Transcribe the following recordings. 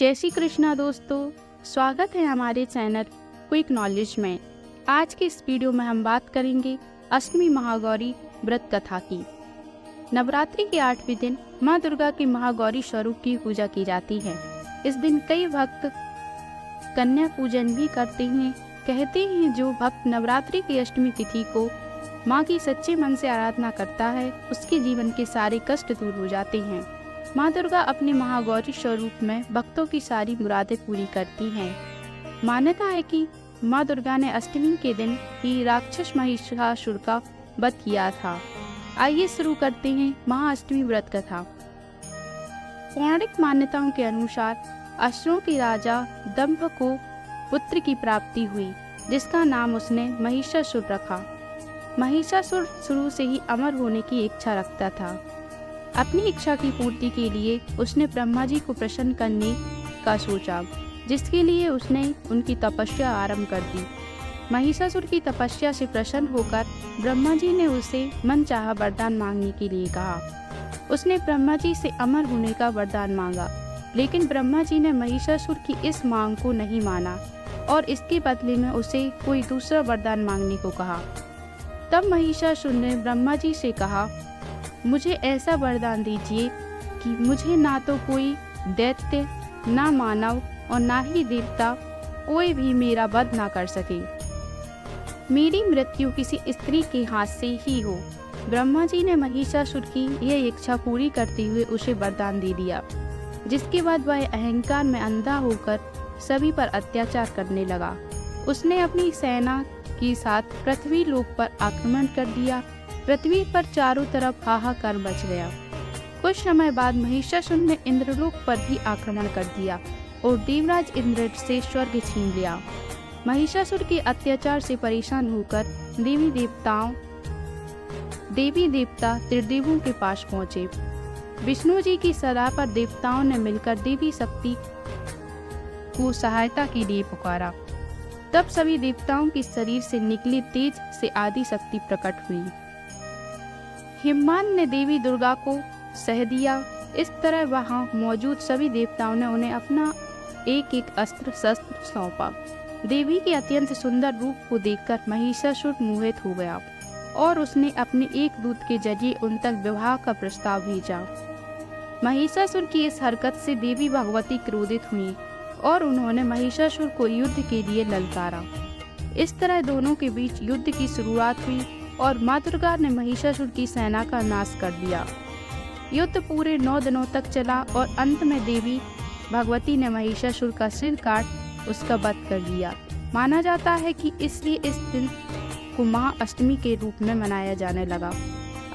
जय श्री कृष्णा दोस्तों, स्वागत है हमारे चैनल क्विक नॉलेज में। आज के इस वीडियो में हम बात करेंगे अष्टमी महागौरी व्रत कथा की। नवरात्रि के 8वें दिन माँ दुर्गा के महागौरी स्वरूप की पूजा की जाती है। इस दिन कई भक्त कन्या पूजन भी करते हैं। कहते हैं जो भक्त नवरात्रि की अष्टमी तिथि को माँ की सच्चे मन से आराधना करता है, उसके जीवन के सारे कष्ट दूर हो जाते हैं। माँ दुर्गा अपने महागौरी स्वरूप में भक्तों की सारी मुरादें पूरी करती हैं। मान्यता है कि माँ दुर्गा ने अष्टमी के दिन ही राक्षस महिषासुर का वध किया था। आइए शुरू करते हैं महाअष्टमी व्रत कथा। पौराणिक मान्यताओं के अनुसार असुरों के राजा दंभ को पुत्र की प्राप्ति हुई, जिसका नाम उसने महिषासुर रखा। महिषासुर शुरू से ही अमर होने की इच्छा रखता था। अपनी इच्छा की पूर्ति के लिए उसने ब्रह्मा जी को प्रसन्न करने का सोचा, जिसके लिए उसने उनकी तपस्या आरंभ कर दी। महिषासुर की तपस्या से प्रसन्न होकर ब्रह्मा जी ने उसे मनचाहा वरदान मांगने के लिए कहा। उसने ब्रह्मा जी से अमर होने का वरदान मांगा, लेकिन ब्रह्मा जी ने महिषासुर की इस मांग को नहीं माना और इसके बदले में उसे कोई दूसरा वरदान मांगने को कहा। तब महिषासुर ने ब्रह्मा जी से कहा, मुझे ऐसा वरदान दीजिए कि मुझे ना तो कोई दैत्य, ना मानव और ना ही देवता कोई भी मेरा वध ना कर सके। मेरी मृत्यु किसी स्त्री के हाथ से ही हो। ब्रह्मा जी ने महिषासुर की यह इच्छा पूरी करते हुए उसे वरदान दे दिया, जिसके बाद वह अहंकार में अंधा होकर सभी पर अत्याचार करने लगा। उसने अपनी सेना के साथ पृथ्वी लोक पर आक्रमण कर दिया। पृथ्वी पर चारों तरफ हाहाकार मच गया। कुछ समय बाद महिषासुर ने इंद्रलोक पर भी आक्रमण कर दिया और देवराज इंद्र से स्वर्ग छीन लिया। महिषासुर के अत्याचार से परेशान होकर देवी देवता त्रिदेवों के पास पहुँचे। विष्णु जी की सलाह पर देवताओं ने मिलकर देवी शक्ति को सहायता के लिए पुकारा। तब सभी देवताओं के शरीर से निकली तेज से आदि शक्ति प्रकट हुई। हिमवान ने देवी दुर्गा को सह दिया। इस तरह वहां मौजूद सभी देवताओं ने उन्हें अपना एक एक अस्त्र शस्त्र सौंपा। देवी के अत्यंत सुंदर रूप को देखकर महिषासुर मोहित हो गया और उसने अपने एक दूत के जरिए उन तक विवाह का प्रस्ताव भेजा। महिषासुर की इस हरकत से देवी भगवती क्रोधित हुई और उन्होंने महिषासुर को युद्ध के लिए ललकारा। इस तरह दोनों के बीच युद्ध की शुरुआत हुई और माँ दुर्गा ने महिषासुर की सेना का नाश कर दिया। युद्ध पूरे 9 दिनों तक चला और अंत में देवी भगवती ने महिषासुर का सिर काट उसका वध कर दिया। माना जाता है कि इसलिए इस दिन को महाअष्टमी के रूप में मनाया जाने लगा।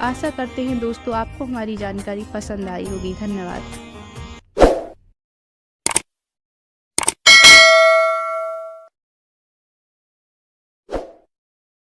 आशा करते हैं दोस्तों आपको हमारी जानकारी पसंद आई होगी। धन्यवाद।